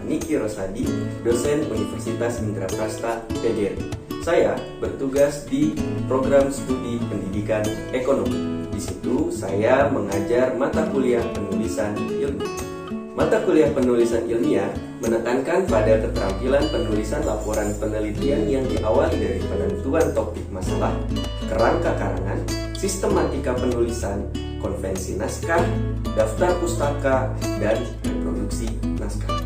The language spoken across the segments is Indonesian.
Niki Rosadi, dosen Universitas Indraprasta PGRI. Saya bertugas di program studi pendidikan ekonomi. Di situ saya mengajar mata kuliah penulisan ilmiah. Mata kuliah penulisan ilmiah menekankan pada keterampilan penulisan laporan penelitian yang diawali dari penentuan topik masalah, kerangka karangan, sistematika penulisan, konvensi naskah, daftar pustaka, dan reproduksi naskah.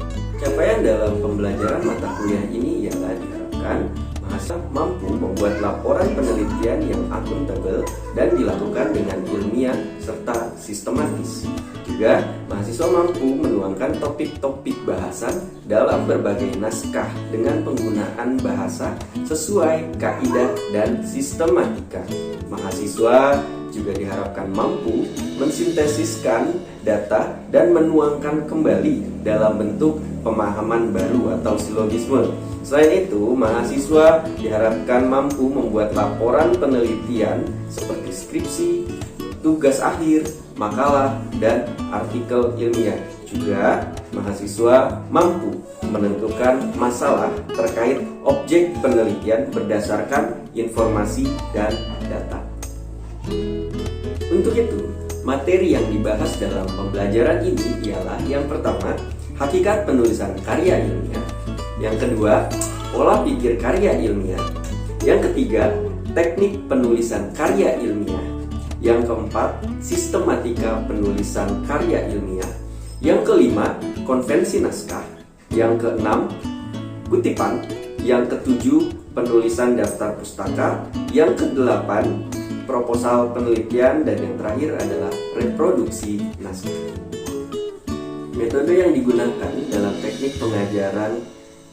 Capaian dalam pembelajaran mata kuliah ini ialah diharapkan mahasiswa mampu membuat laporan penelitian yang akuntabel dan dilakukan dengan ilmiah serta sistematis. Juga, mahasiswa mampu menuangkan topik-topik bahasan dalam berbagai naskah dengan penggunaan bahasa sesuai kaidah dan sistematika. Mahasiswa juga diharapkan mampu mensintesiskan data dan menuangkan kembali dalam bentuk pemahaman baru atau silogisme. Selain itu, mahasiswa diharapkan mampu membuat laporan penelitian seperti skripsi, tugas akhir, makalah, dan artikel ilmiah. Juga, mahasiswa mampu menentukan masalah terkait objek penelitian berdasarkan informasi dan data. Untuk itu, materi yang dibahas dalam pembelajaran ini ialah yang pertama, hakikat penulisan karya ilmiah. Yang kedua, pola pikir karya ilmiah. Yang ketiga, teknik penulisan karya ilmiah. Yang keempat, sistematika penulisan karya ilmiah. Yang kelima, konvensi naskah. Yang keenam, kutipan. Yang ketujuh, penulisan daftar pustaka. Yang kedelapan, proposal penelitian. Dan yang terakhir adalah reproduksi naskah. Metode yang digunakan dalam teknik pengajaran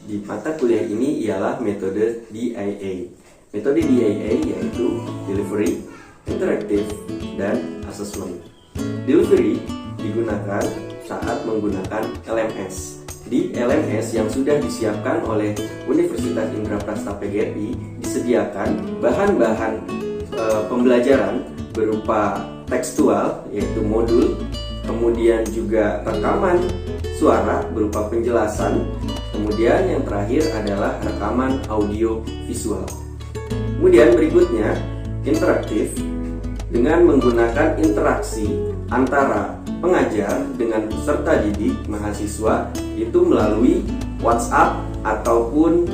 di mata kuliah ini ialah metode DIA. Metode DIA yaitu Delivery, Interactive, dan Assessment. Delivery digunakan saat menggunakan LMS. Di LMS yang sudah disiapkan oleh Universitas Indraprasta PGRI disediakan bahan-bahan pembelajaran berupa tekstual yaitu modul, kemudian juga rekaman suara berupa penjelasan, kemudian yang terakhir adalah rekaman audio visual. Kemudian berikutnya interaktif dengan menggunakan interaksi antara pengajar dengan peserta didik mahasiswa itu melalui WhatsApp ataupun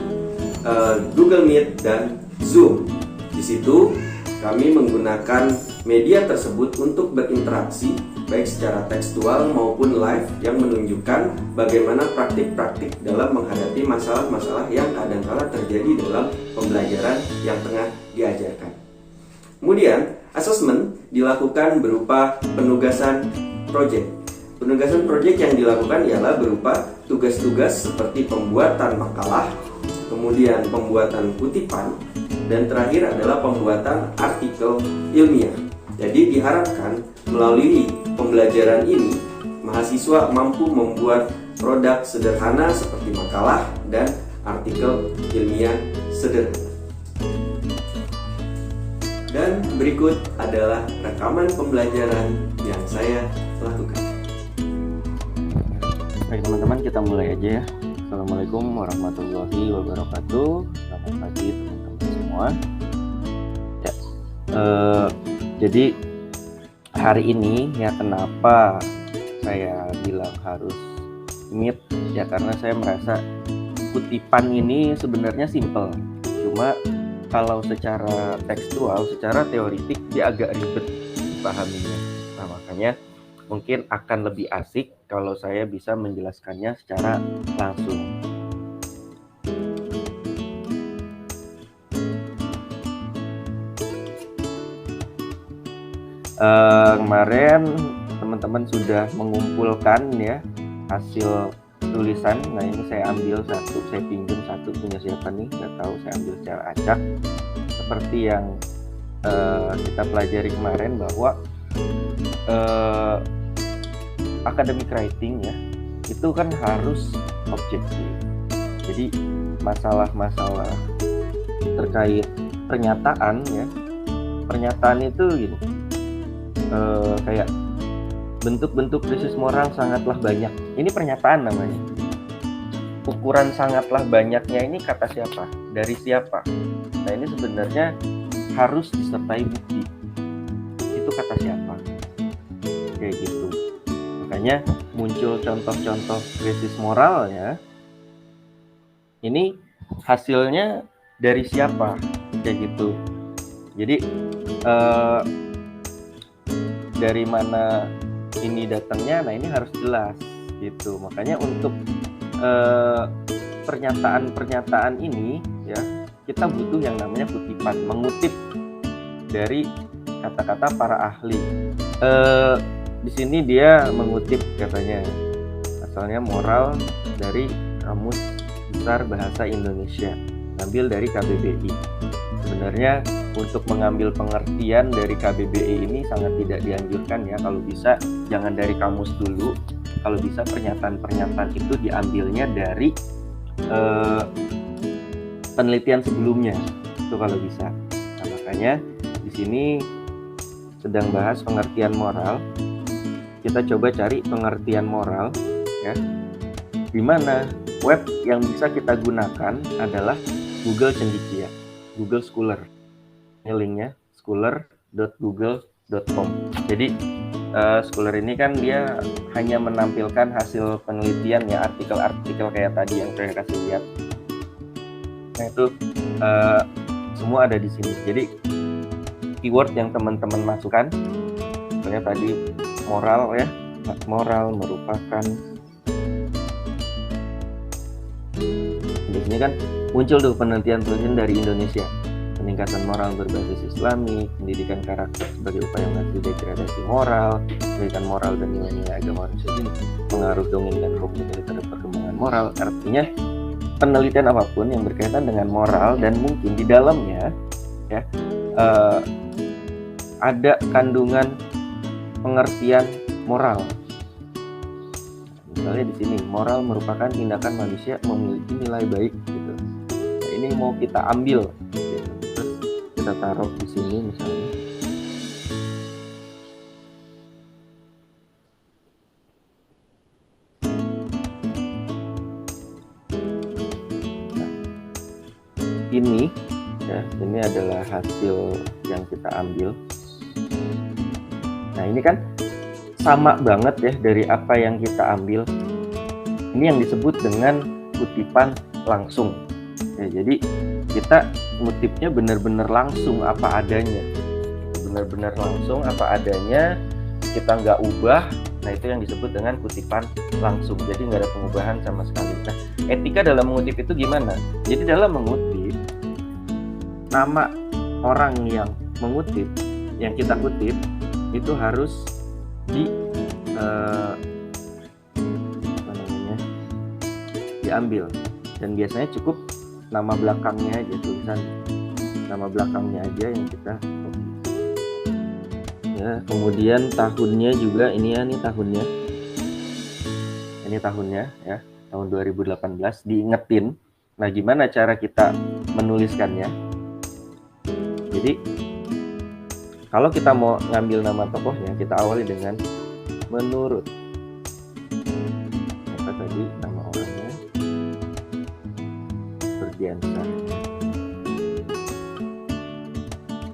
Google Meet dan Zoom. Di situ kami menggunakan media tersebut untuk berinteraksi baik secara tekstual maupun live yang menunjukkan bagaimana praktik-praktik dalam menghadapi masalah-masalah yang kadang-kala terjadi dalam pembelajaran yang tengah diajarkan. Kemudian, assessment dilakukan berupa penugasan proyek. Penugasan proyek yang dilakukan ialah berupa tugas-tugas seperti pembuatan makalah, kemudian pembuatan kutipan, dan terakhir adalah pembuatan artikel ilmiah. Jadi diharapkan melalui pembelajaran ini, mahasiswa mampu membuat produk sederhana seperti makalah dan artikel ilmiah sederhana. Dan berikut adalah rekaman pembelajaran yang saya lakukan. Baik teman-teman, kita mulai aja ya. Assalamualaikum warahmatullahi wabarakatuh. Selamat pagi teman-teman semua. Ya, jadi hari ini ya kenapa saya bilang harus meet ya, karena saya merasa kutipan ini sebenarnya simple, cuma kalau secara tekstual, secara teoritik dia agak ribet dipahaminya. Nah makanya mungkin akan lebih asik kalau saya bisa menjelaskannya secara langsung. Kemarin teman-teman sudah mengumpulkan ya hasil tulisan. Nah ini saya ambil satu, saya pinjam satu punya siapa nih, nggak tahu, saya ambil secara acak. Seperti yang kita pelajari kemarin bahwa academic writing ya itu kan harus objektif. Jadi masalah-masalah terkait pernyataan ya, pernyataan itu gini, kayak bentuk-bentuk krisis moral sangatlah banyak. Ini pernyataan namanya. ukuran sangatlah banyaknya ini kata siapa? Dari siapa? Nah ini sebenarnya harus disertai bukti. Itu kata siapa? Kayak gitu. Makanya muncul contoh-contoh krisis moral ya. Ini hasilnya dari siapa? Kayak gitu. Jadi dari mana ini datangnya? Nah ini harus jelas gitu. Makanya untuk pernyataan-pernyataan ini ya kita butuh yang namanya kutipan, mengutip dari kata-kata para ahli. Di sini dia mengutip katanya asalnya moral dari Kamus Besar Bahasa Indonesia, ambil dari KBBI. Sebenarnya untuk mengambil pengertian dari KBBI ini sangat tidak dianjurkan ya, kalau bisa jangan dari kamus dulu. Kalau bisa pernyataan-pernyataan itu diambilnya dari penelitian sebelumnya, itu kalau bisa. Nah, makanya di sini sedang bahas pengertian moral. Kita coba cari pengertian moral ya. Di mana web yang bisa kita gunakan adalah Google Cendekia, Google Scholar. Ini linknya scholar.google.com. Jadi Scholar ini kan dia hanya menampilkan hasil penelitian ya, artikel-artikel kayak tadi yang saya kasih lihat. Nah itu semua ada di sini. Jadi keyword yang teman-teman masukkan, misalnya tadi moral ya, moral merupakan. Di sini kan muncul tuh penelitian-penelitian dari Indonesia. Peningkatan moral berbasis Islami, pendidikan karakter sebagai upaya mengatasi degradasi moral, pendidikan moral dan nilai-nilai agama manusia ini, pengaruh dongeng dan komunikasi terhadap perkembangan moral. Artinya penelitian apapun yang berkaitan dengan moral dan mungkin di dalamnya ya ada kandungan pengertian moral. Misalnya di sini moral merupakan tindakan manusia memiliki nilai baik gitu. Nah, ini mau kita ambil gitu. Terus kita taruh di sini misalnya. Nah, ini ya, ini adalah hasil yang kita ambil. Nah, ini kan sama banget ya dari apa yang kita ambil. Ini yang disebut dengan kutipan langsung. Ya, jadi kita ngutipnya benar-benar langsung apa adanya. Benar-benar langsung apa adanya, kita nggak ubah. Nah, itu yang disebut dengan kutipan langsung. Jadi nggak ada pengubahan sama sekali. Nah, etika dalam mengutip itu gimana? Jadi dalam mengutip, nama orang yang mengutip, yang kita kutip, itu harus diambil, dan biasanya cukup nama belakangnya aja, tulisan nama belakangnya aja yang kita copy. Ya, kemudian tahunnya juga ini ya, nih tahunnya. Ini tahunnya ya, tahun 2018 diingetin. Nah, gimana cara kita menuliskannya? Jadi kalau kita mau ngambil nama tokohnya, kita awali dengan menurut. Apa tadi nama orangnya? Nurdiansyah.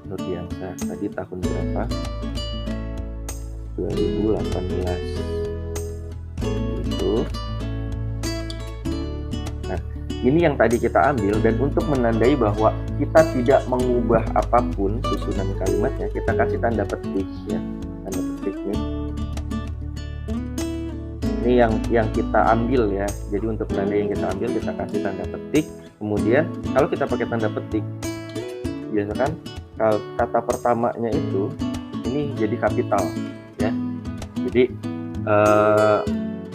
Nurdiansyah. Tadi tahun berapa? 2018. Itu. Nah, ini yang tadi kita ambil, dan untuk menandai bahwa kita tidak mengubah apapun susunan kalimatnya, kita kasih tanda petik ya, tanda petik nih. Ini yang kita ambil ya. Jadi untuk menandai yang kita ambil, kita kasih tanda petik. Kemudian kalau kita pakai tanda petik, biasakan kata pertamanya itu ini jadi kapital ya. Jadi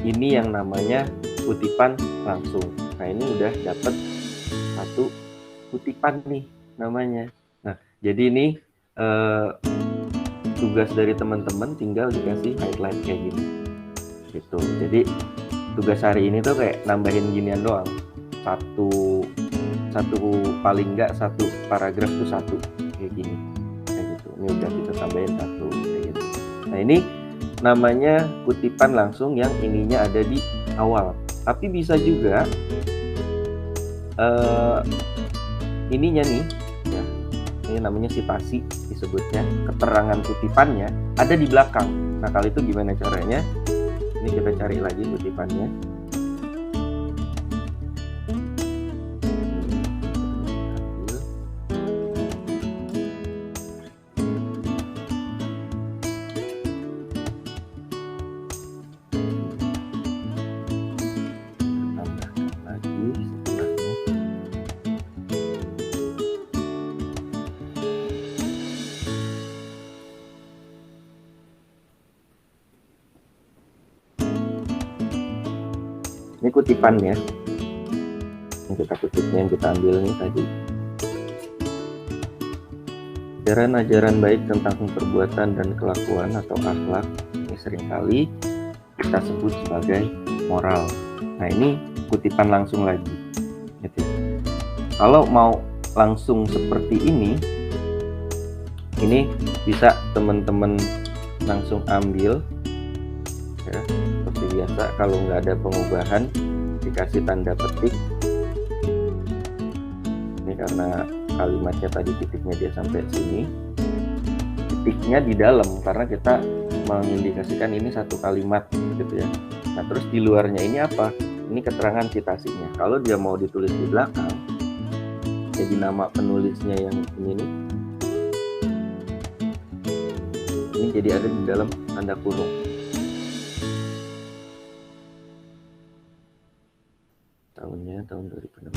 ini yang namanya kutipan langsung. Nah, ini udah dapat satu kutipan nih namanya. Nah, jadi ini tugas dari teman-teman tinggal dikasih highlight kayak gini gitu. Jadi tugas hari ini tuh kayak nambahin ginian doang, satu paling enggak satu paragraf tuh satu kayak gini, kayak gitu. Ini udah kita tambahin satu kayak gitu. Nah, ini namanya kutipan langsung yang ininya ada di awal. Tapi bisa juga eh, ininya nih ya, ini namanya sitasi disebutnya, keterangan kutipannya ada di belakang. Nah kalau itu gimana caranya? Ini kita cari lagi kutipannya. Tambahkan lagi setelahnya. Ini kutipannya, yang kita kutipnya, yang kita ambil nih tadi. Ajaran-ajaran baik tentang perbuatan dan kelakuan atau akhlak ini seringkali kita sebut sebagai moral. Nah ini kutipan langsung lagi, gitu. Kalau mau langsung seperti ini bisa teman-teman langsung ambil ya, seperti biasa. Kalau nggak ada pengubahan dikasih tanda petik. Ini karena kalimatnya tadi titiknya dia sampai sini, titiknya di dalam karena kita mengindikasikan ini satu kalimat gitu ya. Nah terus di luarnya ini apa? Ini keterangan citasinya. Kalau dia mau ditulis di belakang, jadi nama penulisnya yang ini nih, ini jadi ada di dalam tanda kurung. Tahunnya tahun 2016.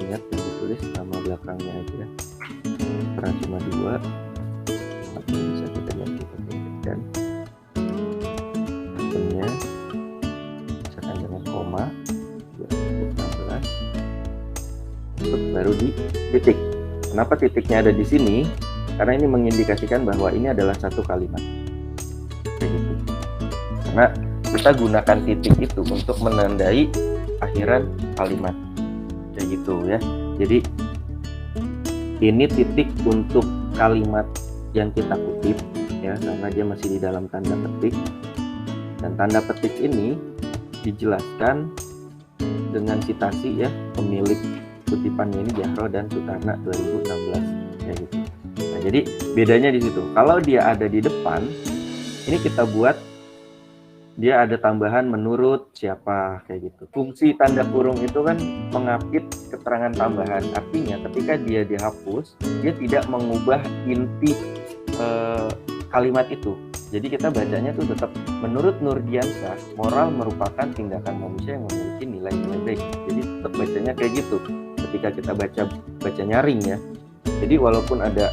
Ingat yang ditulis nama belakangnya aja, karena cuma 2, tapi bisa kita ganti dan akunnya misalkan dengan koma 2016, untuk baru di titik. Kenapa titiknya ada di sini? Karena ini mengindikasikan bahwa ini adalah satu kalimat. Kayak gitu. Karena kita gunakan titik itu untuk menandai akhiran kalimat. Kayak gitu ya. Jadi ini titik untuk kalimat yang kita kutip ya, karena dia masih di dalam tanda petik. Dan tanda petik ini dijelaskan dengan citasi ya, pemilik kutipannya ini Jahro dan Sutarna 2016 kayak gitu. Nah, jadi bedanya di situ. Kalau dia ada di depan, ini kita buat dia ada tambahan menurut siapa kayak gitu. Fungsi tanda kurung itu kan mengapit keterangan tambahan. Artinya ketika dia dihapus, dia tidak mengubah inti kalimat itu. Jadi kita bacanya tuh tetap menurut Nurdiansah, moral merupakan tindakan manusia yang memiliki nilai-nilai baik. Jadi tetap bacanya kayak gitu. Ketika kita baca nyaring ya. Jadi walaupun ada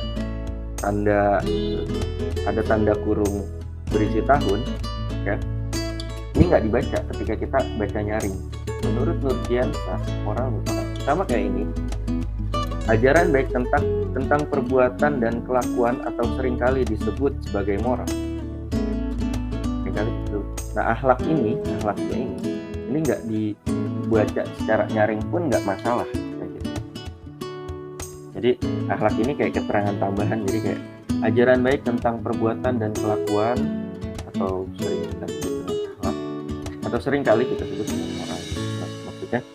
tanda kurung berisi tahun ya, ini nggak dibaca ketika kita baca nyaring. Menurut Nurdiansah, moral merupakan sama kayak ini. Ajaran baik tentang perbuatan dan kelakuan atau seringkali disebut sebagai moral. Seringkali itu. Nah akhlaknya ini nggak dibaca secara nyaring pun nggak masalah. Jadi akhlak ini kayak keterangan tambahan, jadi kayak ajaran baik tentang perbuatan dan kelakuan atau sering kita sebut dengan akhlak atau sering kali kita sebut dengan moral. Maksudnya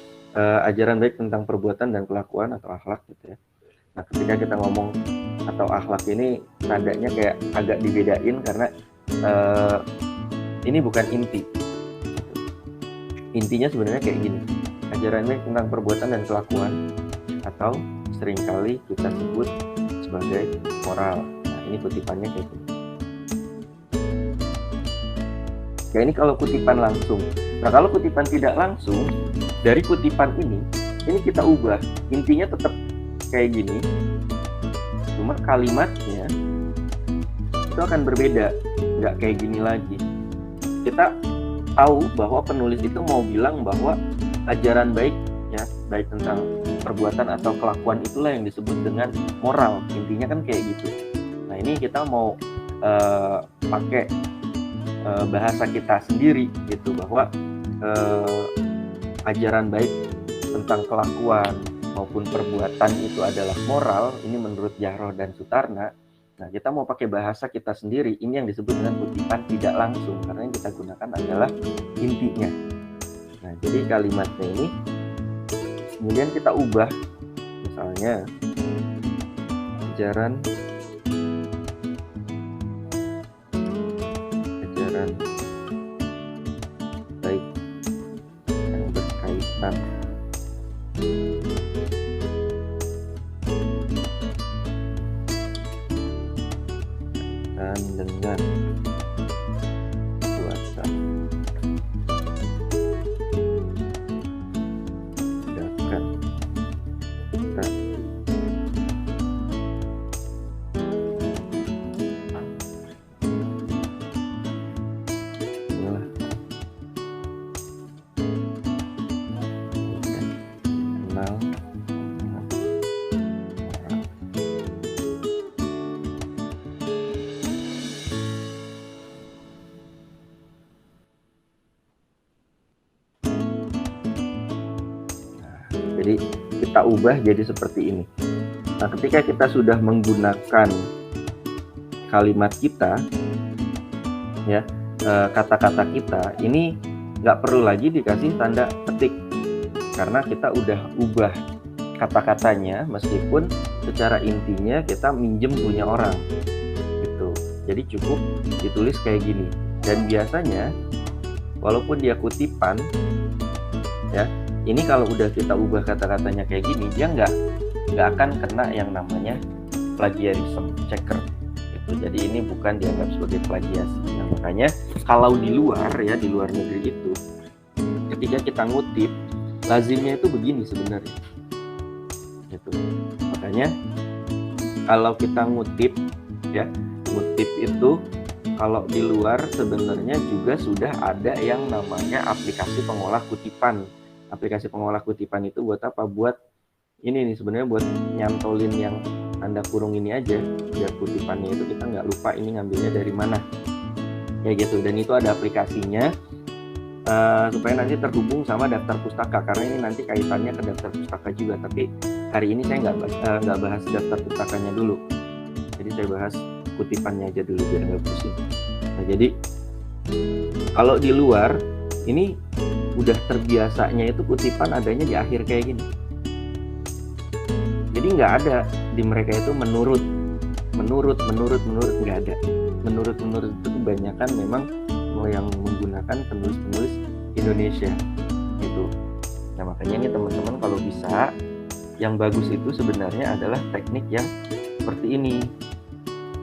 ajaran baik tentang perbuatan dan kelakuan atau akhlak gitu ya. Nah ketika kita ngomong atau akhlak ini tandanya kayak agak dibedain karena ini bukan inti. Intinya sebenarnya kayak gini, ajaran baik tentang perbuatan dan kelakuan atau seringkali kita sebut sebagai moral. Nah ini kutipannya kayak gini. Ya ini kalau kutipan langsung. Nah kalau kutipan tidak langsung, dari kutipan ini kita ubah. Intinya tetap kayak gini, cuma kalimatnya itu akan berbeda, nggak kayak gini lagi. Kita tahu bahwa penulis itu mau bilang bahwa ajaran baik ya, baik tentang perbuatan atau kelakuan itulah yang disebut dengan moral. Intinya kan kayak gitu. Nah ini kita mau pakai bahasa kita sendiri gitu, bahwa ajaran baik tentang kelakuan maupun perbuatan itu adalah moral. Ini menurut Jahro dan Sutarna. Nah, kita mau pakai bahasa kita sendiri, ini yang disebut dengan kutipan tidak langsung, karena yang kita gunakan adalah intinya. Nah, jadi kalimatnya ini kemudian kita ubah, misalnya ajaran baik yang berkaitan dengan puasa tindakan kita inilah kenal jadi kita ubah jadi seperti ini. Nah, ketika kita sudah menggunakan kalimat kita, ya, kata-kata kita, ini nggak perlu lagi dikasih tanda petik, karena kita udah ubah kata-katanya, meskipun secara intinya kita minjem punya orang, gitu. Jadi cukup ditulis kayak gini. Dan biasanya, walaupun dia kutipan, ya, ini kalau udah kita ubah kata-katanya kayak gini, dia nggak akan kena yang namanya plagiarism checker gitu. Jadi ini bukan dianggap sebagai plagiasi. Nah, makanya kalau di luar, ya, di luar negeri itu, ketika kita ngutip, lazimnya itu begini sebenarnya gitu. Makanya kalau kita ngutip, ya, ngutip itu kalau di luar sebenarnya juga sudah ada yang namanya aplikasi pengolah kutipan. Aplikasi pengolah kutipan itu buat apa? Buat ini nih, sebenarnya buat nyantolin yang tanda kurung ini aja, biar kutipannya itu kita nggak lupa ini ngambilnya dari mana, ya gitu. Dan itu ada aplikasinya, supaya nanti terhubung sama daftar pustaka, karena ini nanti kaitannya ke daftar pustaka juga. Tapi hari ini saya nggak bahas daftar pustakanya dulu, jadi saya bahas kutipannya aja dulu biar nggak pusing. Nah, jadi kalau di luar ini udah terbiasanya itu kutipan adanya di akhir kayak gini. Jadi nggak ada di mereka itu menurut nggak ada. Menurut itu kebanyakan memang yang menggunakan penulis Indonesia gitu. Nah, makanya ini teman-teman kalau bisa, yang bagus itu sebenarnya adalah teknik yang seperti ini,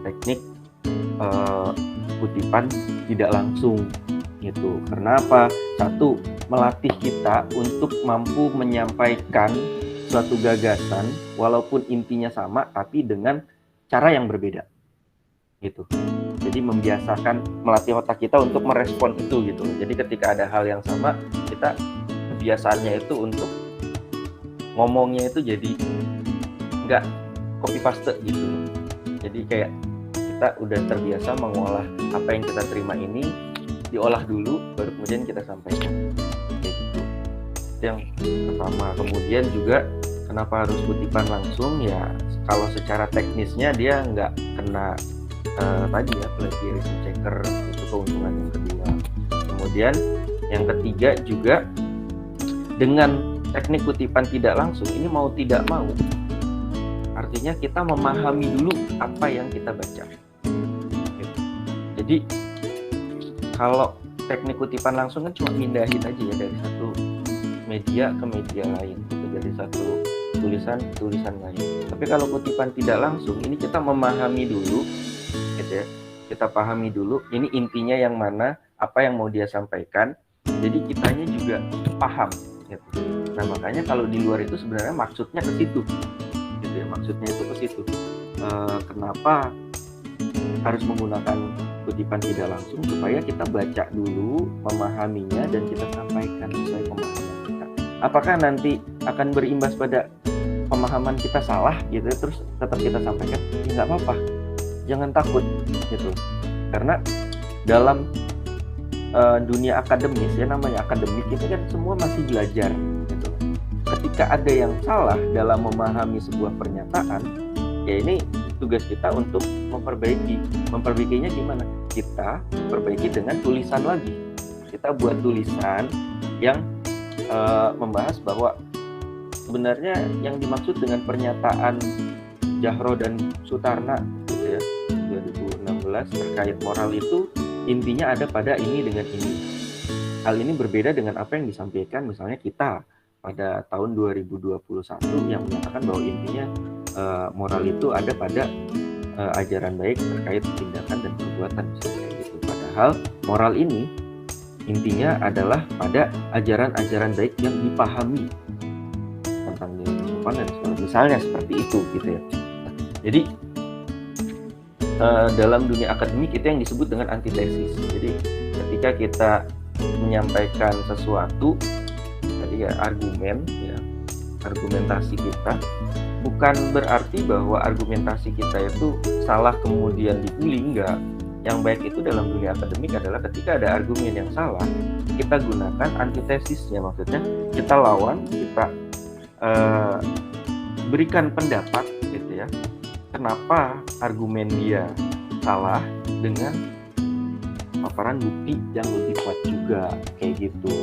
teknik kutipan tidak langsung gitu. Karena apa? Satu, melatih kita untuk mampu menyampaikan suatu gagasan walaupun intinya sama tapi dengan cara yang berbeda gitu. Jadi membiasakan, melatih otak kita untuk merespon itu gitu. Jadi ketika ada hal yang sama, kita kebiasaannya itu untuk ngomongnya itu jadi nggak copy paste gitu. Jadi kayak kita udah terbiasa mengolah apa yang kita terima ini, diolah dulu baru kemudian kita sampaikan gitu. Yang pertama. Kemudian juga kenapa harus kutipan langsung, ya kalau secara teknisnya dia nggak kena tadi ya plagiarism checker, itu keuntungan yang kedua. Kemudian yang ketiga juga, dengan teknik kutipan tidak langsung ini mau tidak mau artinya kita memahami dulu apa yang kita baca. Jadi kalau teknik kutipan langsung kan cuma mindahin aja ya dari satu media ke media lain gitu, dari satu tulisan ke tulisan lain. Tapi kalau kutipan tidak langsung ini kita memahami dulu gitu ya. Kita pahami dulu ini intinya yang mana, apa yang mau dia sampaikan. Jadi kitanya juga paham gitu. Nah, makanya kalau di luar itu sebenarnya maksudnya ke situ. Gitu ya, maksudnya itu ke situ. Kenapa harus menggunakan kutipan tidak langsung? Supaya kita baca dulu, memahaminya, dan kita sampaikan sesuai pemahaman kita. Apakah nanti akan berimbas pada pemahaman kita salah gitu, terus tetap kita sampaikan? Ya nggak apa-apa, jangan takut gitu. Karena dalam dunia akademis, ya namanya akademik, itu kan semua masih belajar gitu. Ketika ada yang salah dalam memahami sebuah pernyataan, ya ini tugas kita untuk memperbaikinya gimana? Kita perbaiki dengan tulisan lagi. Kita buat tulisan yang membahas bahwa sebenarnya yang dimaksud dengan pernyataan Jahro dan Sutarna gitu ya 2016 terkait moral itu intinya ada pada ini dengan ini. Hal ini berbeda dengan apa yang disampaikan misalnya kita pada tahun 2021 yang menyatakan bahwa intinya moral itu ada pada ajaran baik terkait tindakan dan perbuatan misalnya kayak gitu. Padahal moral ini intinya adalah pada ajaran-ajaran baik yang dipahami tentang nilai kesopanan dan sebagainya. Misalnya seperti itu gitu ya. Jadi dalam dunia akademik itu yang disebut dengan antitesis. Jadi ketika kita menyampaikan sesuatu tadi ya argumentasi kita bukan berarti bahwa argumentasi kita itu salah kemudian dibully, enggak. Yang baik itu dalam dunia akademik adalah ketika ada argumen yang salah, kita gunakan antitesisnya, maksudnya kita lawan, kita berikan pendapat gitu ya. Kenapa argumen dia salah dengan paparan bukti yang lebih kuat juga kayak gitu.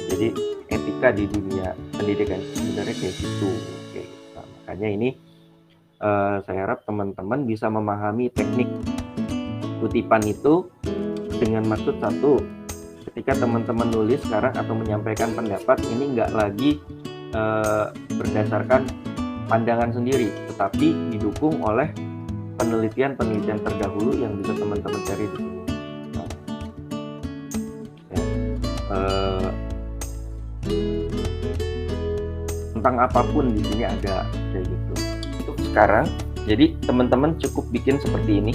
Jadi etika di dunia pendidikan sebenarnya kayak gitu. Nah, makanya ini saya harap teman-teman bisa memahami teknik kutipan itu dengan maksud satu, ketika teman-teman nulis sekarang atau menyampaikan pendapat ini nggak lagi berdasarkan pandangan sendiri, tetapi didukung oleh penelitian terdahulu yang bisa teman-teman cari di sini. Tentang apapun di sini ada kayak gitu. Untuk sekarang, jadi teman-teman cukup bikin seperti ini.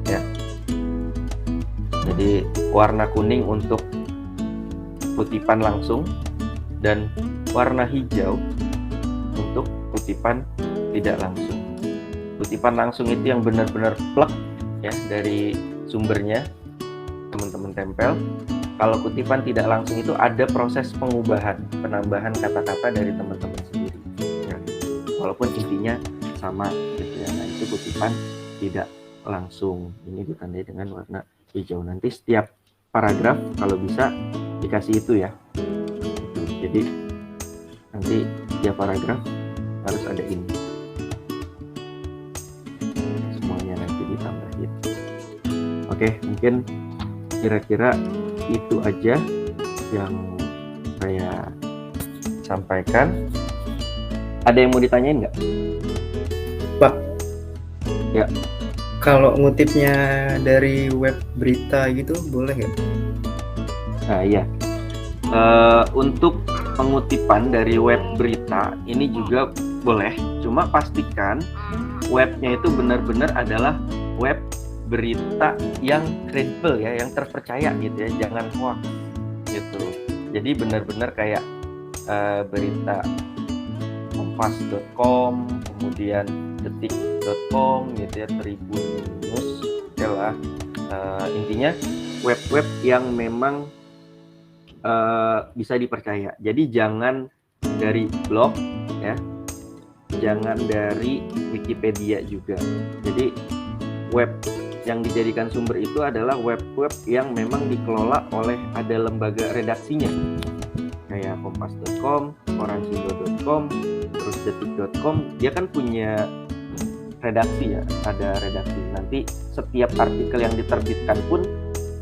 Ya. Jadi warna kuning untuk kutipan langsung dan warna hijau untuk kutipan tidak langsung. Kutipan langsung itu yang benar-benar plek ya dari sumbernya teman-teman tempel. Kalau kutipan tidak langsung itu ada proses pengubahan, penambahan kata-kata dari teman-teman sendiri. Ya. Walaupun intinya sama gitu ya. Nah, itu kutipan tidak langsung. Ini ditandai dengan warna hijau. Nanti setiap paragraf kalau bisa dikasih itu ya. Jadi nanti setiap paragraf harus ada ini. Semuanya nanti ditambahin. Oke, mungkin kira-kira itu aja yang saya sampaikan. Ada yang mau ditanyain nggak? Pak, ya. Kalau ngutipnya dari web berita gitu boleh nggak? Nah iya, untuk pengutipan dari web berita ini juga boleh. Cuma pastikan webnya itu benar-benar adalah web berita yang kredibel ya, yang terpercaya gitu ya, jangan hoax gitu. Jadi benar-benar kayak berita kompas.com, kemudian detik.com gitu ya, Tribun News, lah. Intinya web-web yang memang bisa dipercaya. Jadi jangan dari blog ya, jangan dari Wikipedia juga. Jadi web yang dijadikan sumber itu adalah web-web yang memang dikelola oleh ada lembaga redaksinya kayak kompas.com, koransindo.com, terus detik.com. Dia kan punya redaksi ya, ada redaksi. Nanti setiap artikel yang diterbitkan pun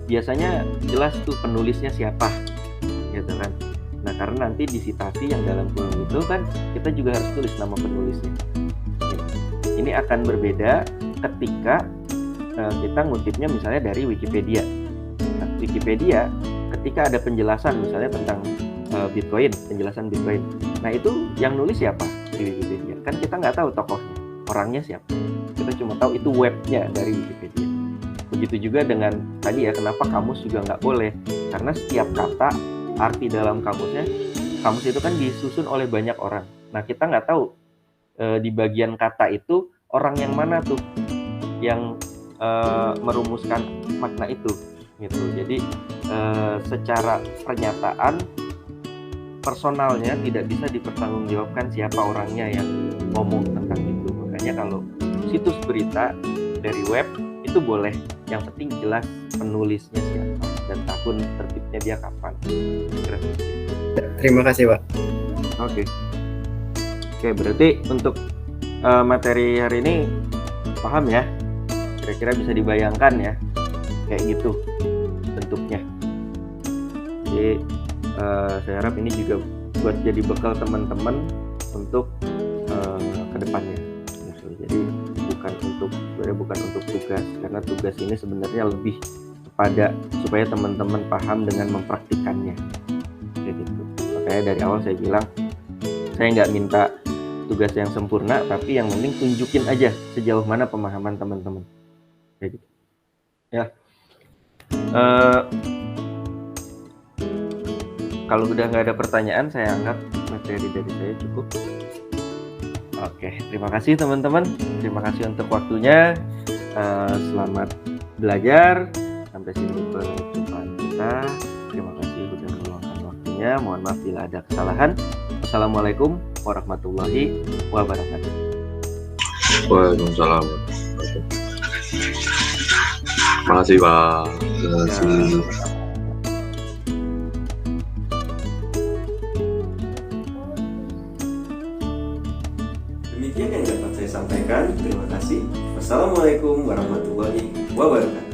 biasanya jelas tuh penulisnya siapa gitu kan. Nah karena nanti di citasi yang dalam kolom itu kan kita juga harus tulis nama penulisnya. Ini akan berbeda ketika kita ngutipnya misalnya dari Wikipedia. Nah, Wikipedia ketika ada penjelasan misalnya tentang Bitcoin, penjelasan Bitcoin. Nah itu yang nulis siapa di Wikipedia? Kan kita nggak tahu tokohnya, orangnya siapa. Kita cuma tahu itu webnya dari Wikipedia. Begitu juga dengan tadi ya, kenapa kamus juga nggak boleh? Karena setiap kata, arti dalam kamusnya, kamus itu kan disusun oleh banyak orang. Nah kita nggak tahu di bagian kata itu orang yang mana tuh yang merumuskan makna itu gitu. Jadi secara pernyataan personalnya tidak bisa dipertanggungjawabkan siapa orangnya yang ngomong tentang itu. Makanya kalau situs berita dari web itu boleh, yang penting jelas penulisnya siapa dan tahun terbitnya dia kapan. Terima kasih, Pak. Oke, berarti untuk materi hari ini paham ya? Kira-kira bisa dibayangkan ya, kayak gitu bentuknya. Jadi saya harap ini juga buat jadi bekal teman-teman untuk kedepannya. Jadi bukan untuk tugas, karena tugas ini sebenarnya lebih kepada supaya teman-teman paham dengan mempraktikannya. Kayak gitu. Makanya dari awal saya bilang saya nggak minta tugas yang sempurna, tapi yang penting tunjukin aja sejauh mana pemahaman teman-teman. Kayak gitu. Ya. Kalau udah nggak ada pertanyaan, saya anggap materi dari saya cukup. Oke, terima kasih teman-teman. Terima kasih untuk waktunya. Selamat belajar. Sampai sini perjumpaan kita. Terima kasih sudah meluangkan waktunya. Mohon maaf bila ada kesalahan. Wassalamualaikum warahmatullahi wabarakatuh. Waalaikumsalam. Terima kasih, Pak. Terima kasih. Demikian yang dapat saya sampaikan. Terima kasih. Wassalamualaikum warahmatullahi wabarakatuh.